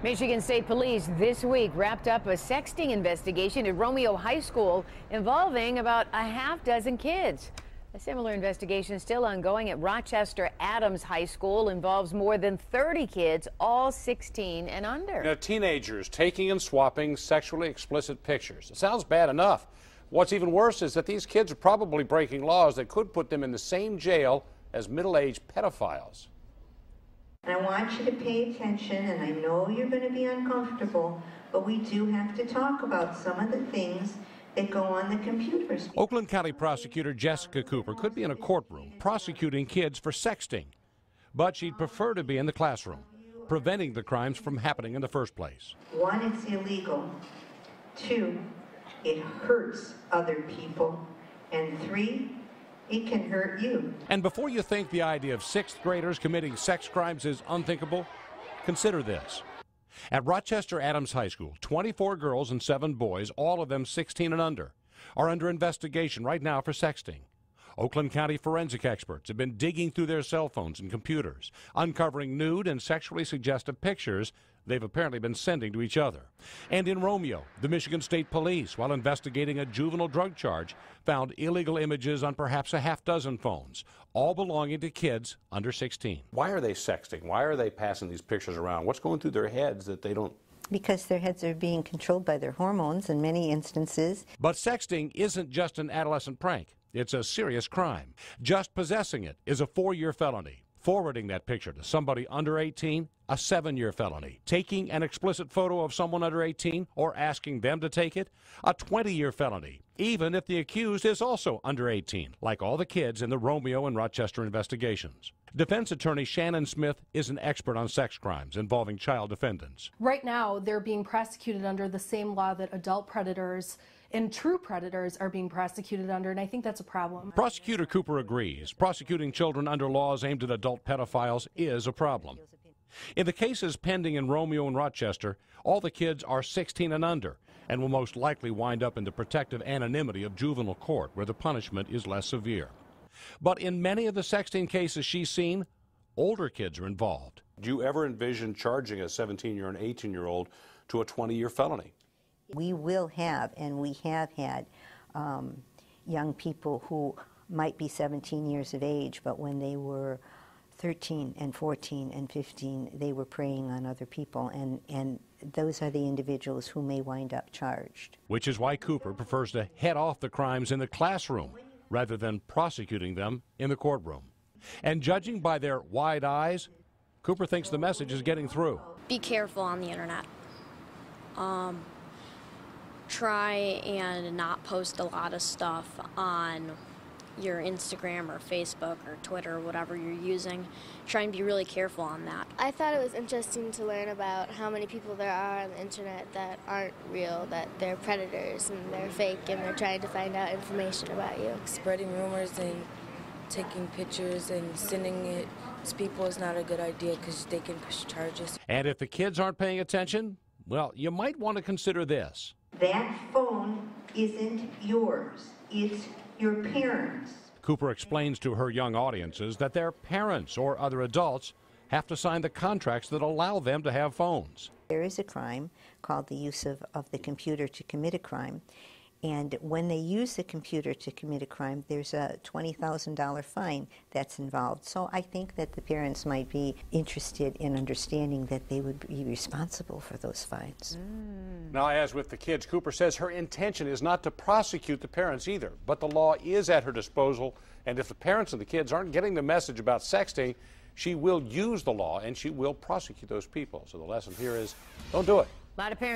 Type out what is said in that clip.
Michigan State Police this week wrapped up a sexting investigation at Romeo High School involving about a half dozen kids. A similar investigation still ongoing at Rochester Adams High School involves more than 30 kids, all 16 and under. Now, teenagers taking and swapping sexually explicit pictures. It sounds bad enough. What's even worse is that these kids are probably breaking laws that could put them in the same jail as middle-aged pedophiles. I want you to pay attention, and I know you're going to be uncomfortable, but we do have to talk about some of the things that go on the computers. Oakland County Prosecutor Jessica Cooper could be in a courtroom prosecuting kids for sexting, but she'd prefer to be in the classroom, preventing the crimes from happening in the first place. 1, it's illegal. 2, it hurts other people. And 3, it can hurt you. And before you think the idea of 6th graders committing sex crimes is unthinkable, consider this. At Rochester Adams High School, 24 girls and 7 boys, all of them 16 and under, are under investigation right now for sexting. Oakland County forensic experts have been digging through their cell phones and computers, uncovering nude and sexually suggestive pictures they've apparently been sending to each other. And in Romeo, the Michigan State Police, while investigating a juvenile drug charge, found illegal images on perhaps a half dozen phones, all belonging to kids under 16. Why are they sexting? Why are they passing these pictures around? What's going through their heads that they don't? Because their heads are being controlled by their hormones in many instances. But sexting isn't just an adolescent prank. It's a serious crime. Just possessing it is a 4-year felony. Forwarding that picture to somebody under 18, a 7-year felony. Taking an explicit photo of someone under 18 or asking them to take it, a 20-year felony, even if the accused is also under 18, like all the kids in the Romeo and Rochester investigations. Defense attorney Shannon Smith is an expert on sex crimes involving child defendants. Right now, they're being prosecuted under the same law that adult predators and true predators are being prosecuted under, and I think that's a problem. Prosecutor Cooper agrees. Prosecuting children under laws aimed at adult pedophiles is a problem. In the cases pending in Romeo and Rochester, all the kids are 16 and under and will most likely wind up in the protective anonymity of juvenile court, where the punishment is less severe. But in many of the sexting cases she's seen, older kids are involved. Do you ever envision charging a 17-year and 18-year-old to a 20-year felony? We will have, and we have had, young people who might be 17 years of age, but when they were 13 and 14 and 15, they were preying on other people, and those are the individuals who may wind up charged. Which is why Cooper prefers to head off the crimes in the classroom rather than prosecuting them in the courtroom. And judging by their wide eyes, Cooper thinks the message is getting through. Be careful on the internet. Try and not post a lot of stuff on your Instagram or Facebook or Twitter, whatever you're using. Try and be really careful on that. I thought it was interesting to learn about how many people there are on the internet that aren't real, that they're predators and they're fake and they're trying to find out information about you. Spreading rumors and taking pictures and sending it to people is not a good idea because they can push charges. And if the kids aren't paying attention, well, you might want to consider this. That phone isn't yours. It's your parents'. Cooper explains to her young audiences that their parents or other adults have to sign the contracts that allow them to have phones. There is a crime called the use of the computer to commit a crime. And when they use the computer to commit a crime, there's a $20,000 fine that's involved. So I think that the parents might be interested in understanding that they would be responsible for those fines. Now, as with the kids, Cooper says her intention is not to prosecute the parents either, but the law is at her disposal, and if the parents and the kids aren't getting the message about sexting, she will use the law and she will prosecute those people. So the lesson here is, don't do it. A lot of parents